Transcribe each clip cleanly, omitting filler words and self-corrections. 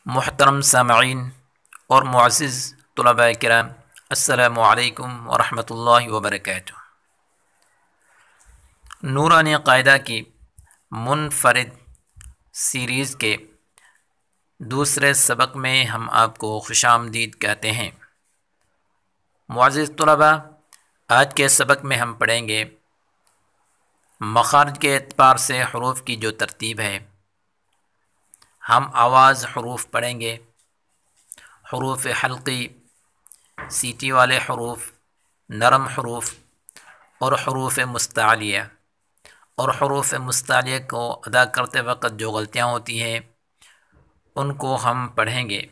محترم سامعین اور معزز طلباء کرام، السلام علیکم ورحمۃ اللہ وبرکاتہ۔ نورانی قاعدہ کی منفرد سیریز کے دوسرے سبق میں ہم آپ کو خوش آمدید کہتے ہیں۔ معزز طلباء، آج کے سبق میں ہم پڑھیں گے مخارج کے اعتبار سے حروف کی جو ترتیب ہے۔ ہم آواز حروف پڑھیں گے، حروف حلقی، سیٹی والے حروف، نرم حروف اور حروف مستعلیہ۔ اور حروف مستعلیہ کو ادا کرتے وقت جو غلطیاں ہوتی ہیں ان کو ہم پڑھیں گے۔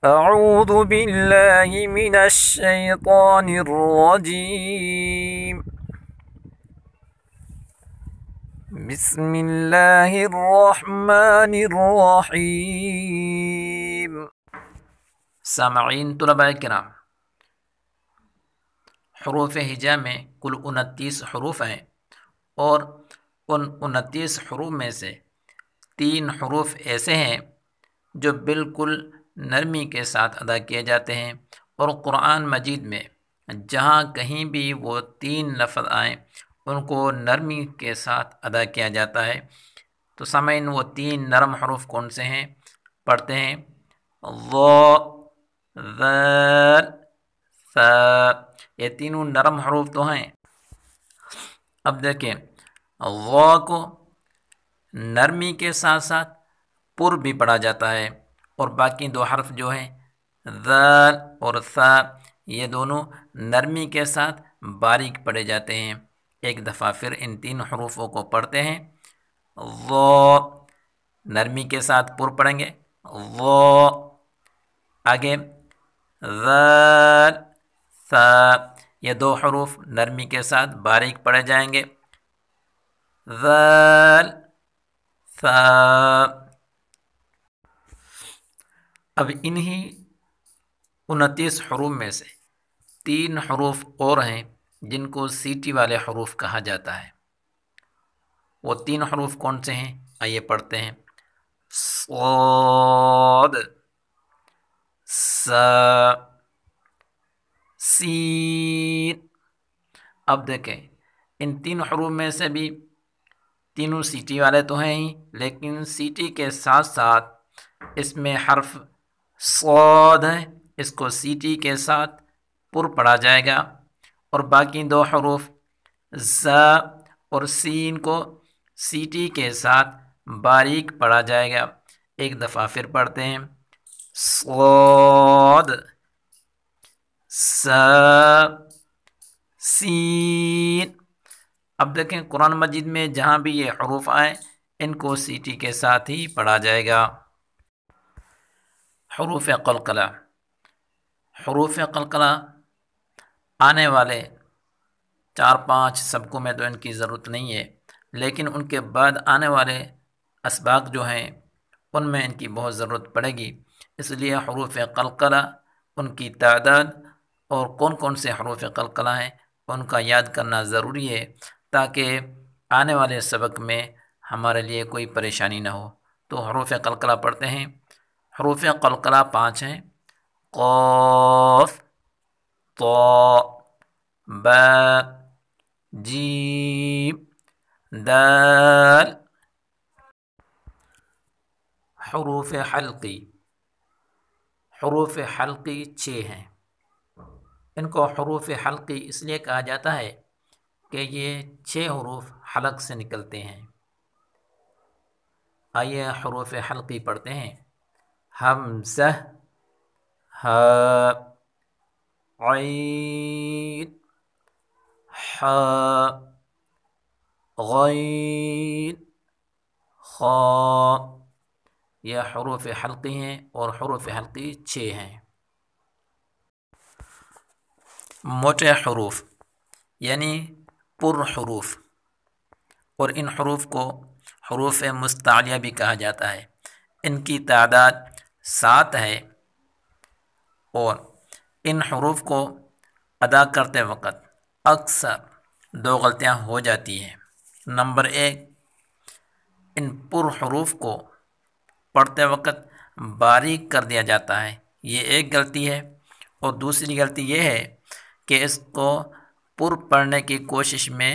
اعوذ باللہ من الشیطان الرجیم، بسم اللہ الرحمن الرحیم۔ سامعین طلباء کرام، حروف ہجا میں کل 29 حروف ہیں، اور ان 29 حروف میں سے 3 حروف ایسے ہیں جو بالکل نرمی کے ساتھ ادا کیے جاتے ہیں، اور قرآن مجید میں جہاں کہیں بھی وہ 3 لفظ آئیں ان کو نرمی کے ساتھ ادا کیا جاتا ہے۔ تو سامعین، وہ 3 نرم حروف کون سے ہیں؟ پڑھتے ہیں ضا، ذال، ثا۔ یہ تینوں نرم حروف تو ہیں۔ اب دیکھیں، غا کو نرمی کے ساتھ ساتھ پر بھی پڑھا جاتا ہے، اور باقی 2 حرف جو ہیں ذال اور ثا، یہ دونوں نرمی کے ساتھ باریک پڑھے جاتے ہیں۔ ایک دفعہ پھر ان 3 حروفوں کو پڑھتے ہیں۔ ضا، نرمی کے ساتھ پر پڑھیں گے، ضا۔ آگے ذال، ثا، یہ 2 حروف نرمی کے ساتھ باریک پڑھے جائیں گے، ذال، ثا۔ اب انہی 29 حروف میں سے 3 حروف اور ہیں جن کو سیٹی والے حروف کہا جاتا ہے۔ وہ 3 حروف کون سے ہیں؟ آئیے پڑھتے ہیں۔ صاد، سا، سین۔ اب دیکھیں، ان 3 حروف میں سے بھی تینوں سیٹی والے تو ہیں ہی، لیکن سیٹی کے ساتھ ساتھ اس میں حرف صاد ہے، اس کو سیٹی کے ساتھ پر پڑھا جائے گا، اور باقی 2 حروف زا اور سین کو سیٹی کے ساتھ باریک پڑھا جائے گا۔ ایک دفعہ پھر پڑھتے ہیں، صاد، سا، سین۔ اب دیکھیں، قرآن مجید میں جہاں بھی یہ حروف آئیں ان کو سیٹی کے ساتھ ہی پڑھا جائے گا۔ حروف قلقلہ۔ حروف قلقلہ آنے والے 4-5 سبقوں میں تو ان کی ضرورت نہیں ہے، لیکن ان کے بعد آنے والے اسباق جو ہیں ان میں ان کی بہت ضرورت پڑے گی۔ اس لیے حروف قلقلہ، ان کی تعداد اور کون کون سے حروف قلقلہ ہیں ان کا یاد کرنا ضروری ہے، تاکہ آنے والے سبق میں ہمارے لیے کوئی پریشانی نہ ہو۔ تو حروف قلقلہ پڑھتے ہیں۔ حروف قلقلہ 5 ہیں: قاف، طا، با، جیم، دال۔ حروف حلقی۔ حروف حلقی 6 ہیں۔ ان کو حروف حلقی اس لیے کہا جاتا ہے کہ یہ 6 حروف حلق سے نکلتے ہیں۔ آئیے حروف حلقی پڑھتے ہیں۔ حمزہ، ہا، عین، حا، غین، خا۔ یہ حروف حلقی ہیں، اور حروف حلقی 6 ہیں۔ موٹے حروف یعنی پر حروف، اور ان حروف کو حروف مستعلیہ بھی کہا جاتا ہے۔ ان کی تعداد 7 ہے، اور ان حروف کو ادا کرتے وقت اکثر 2 غلطیاں ہو جاتی ہیں۔ نمبر 1، ان پر حروف کو پڑھتے وقت باریک کر دیا جاتا ہے، یہ ایک غلطی ہے۔ اور دوسری غلطی یہ ہے کہ اس کو پر پڑھنے کی کوشش میں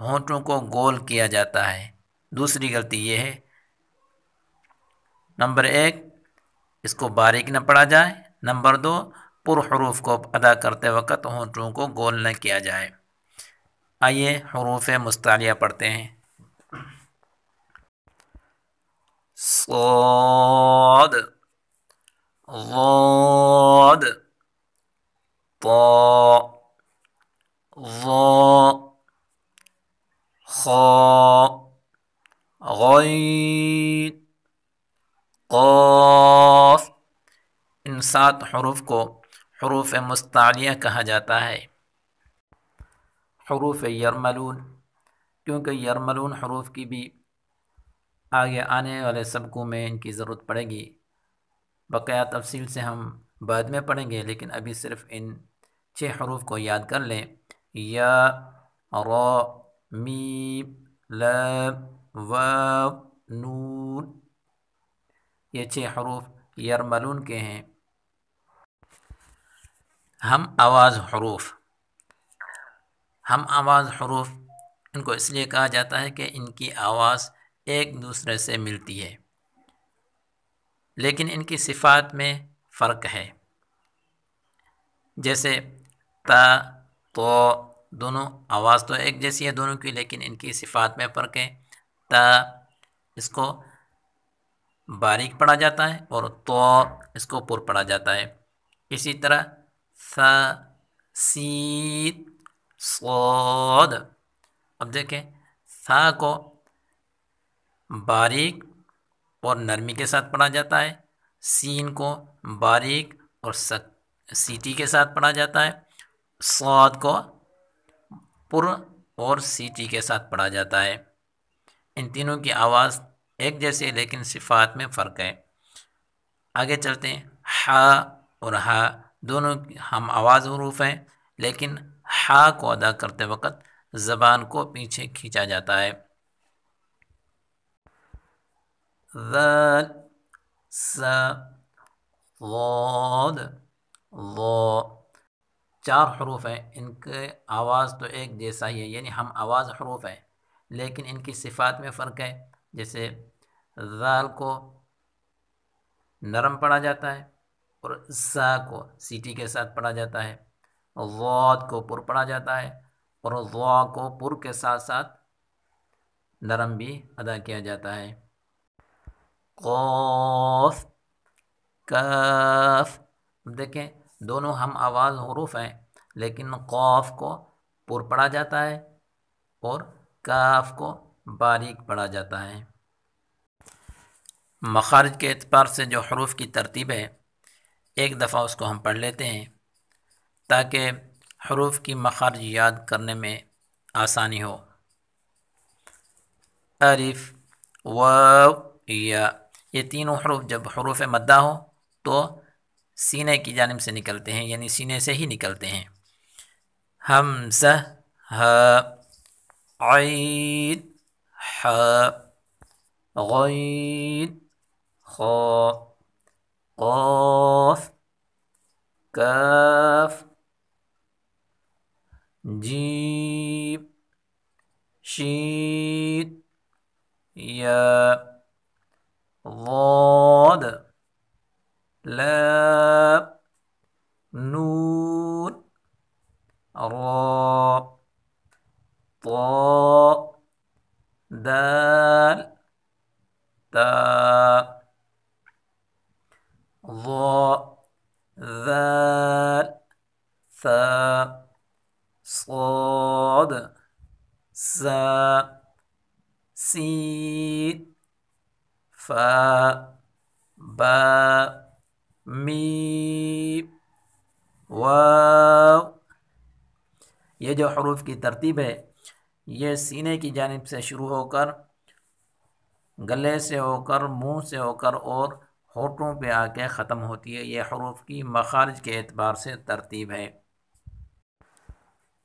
ہونٹوں کو گول کیا جاتا ہے، دوسری غلطی یہ ہے۔ نمبر 1، اس کو باریک نہ پڑھا جائے۔ نمبر 2، پر حروف کو ادا کرتے وقت ہونٹوں کو گول نہ کیا جائے۔ آئیے حروف مستعلیہ پڑھتے ہیں۔ صاد، ضاد، طا، ظا، خا، غین، قاف۔ ان 7 حروف کو حروف مستعلیہ کہا جاتا ہے۔ حروف یرملون، کیونکہ یرملون حروف کی بھی آگے آنے والے سبقوں میں ان کی ضرورت پڑے گی، بقیہ تفصیل سے ہم بعد میں پڑھیں گے، لیکن ابھی صرف ان 6 حروف کو یاد کر لیں۔ یا، را، میم، لام، واو، نون، یہ 6 حروف یرملون کے ہیں۔ ہم آواز حروف، ہم آواز حروف ان کو اس لیے کہا جاتا ہے کہ ان کی آواز ایک دوسرے سے ملتی ہے، لیکن ان کی صفات میں فرق ہے۔ جیسے تا، تو، دونوں آواز تو ایک جیسی ہے دونوں کی، لیکن ان کی صفات میں فرق ہے۔ تا اس کو باریک پڑھا جاتا ہے اور تو اس کو پر پڑھا جاتا ہے۔ اسی طرح ثا، سین، صاد۔ اب دیکھیں، ثا کو باریک اور نرمی کے ساتھ پڑھا جاتا ہے، سین کو باریک اور سیٹی کے ساتھ پڑھا جاتا ہے، صاد کو پر اور سیٹی کے ساتھ پڑھا جاتا ہے۔ ان تینوں کی آواز ایک جیسی ہے لیکن صفات میں فرق ہے۔ آگے چلتے ہیں۔ ہا اور ہا دونوں ہم آواز حروف ہیں، لیکن ہا کو ادا کرتے وقت زبان کو پیچھے کھینچا جاتا ہے۔ ذال، سا، ضاد، ضا، 4 حروف ہیں، ان کے آواز تو ایک جیسا ہی ہے، یعنی ہم آواز حروف ہیں، لیکن ان کی صفات میں فرق ہے۔ جیسے ذال کو نرم پڑھا جاتا ہے اور زا کو سیٹی کے ساتھ پڑھا جاتا ہے، ضاد کو پر پڑھا جاتا ہے اور ضا کو پر کے ساتھ ساتھ نرم بھی ادا کیا جاتا ہے۔ قاف، کاف، دیکھیں دونوں ہم آواز حروف ہیں، لیکن قاف کو پر پڑھا جاتا ہے اور کاف کو باریک پڑھا جاتا ہے۔ مخارج کے اعتبار سے جو حروف کی ترتیب ہے، ایک دفعہ اس کو ہم پڑھ لیتے ہیں تاکہ حروف کی مخارج یاد کرنے میں آسانی ہو۔ الف، واو، یا، یہ تینوں حروف جب حروف مدہ ہو تو سینے کی جانب سے نکلتے ہیں، یعنی سینے سے ہی نکلتے ہیں۔ حمزہ، ہا، عین، حا، غین، خا، قاف، کاف، جیم، شین، یا، ضاد، لام، نون، را، طا، دال، تا، ظا، ذال، ثا، صاد، سا، سین، فا، با، میم، واو۔ یہ جو حروف کی ترتیب ہے یہ سینے کی جانب سے شروع ہو کر گلے سے ہو کر منہ سے ہو کر اور ہونٹوں پہ آ کے ختم ہوتی ہے۔ یہ حروف کی مخارج کے اعتبار سے ترتیب ہے۔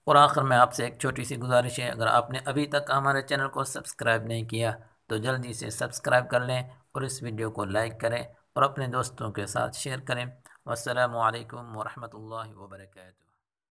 اور آخر میں آپ سے ایک چھوٹی سی گزارش ہے، اگر آپ نے ابھی تک ہمارے چینل کو سبسکرائب نہیں کیا تو جلدی سے سبسکرائب کر لیں اور اس ویڈیو کو لائک کریں اور اپنے دوستوں کے ساتھ شیئر کریں۔ والسلام علیکم ورحمۃ اللہ وبرکاتہ۔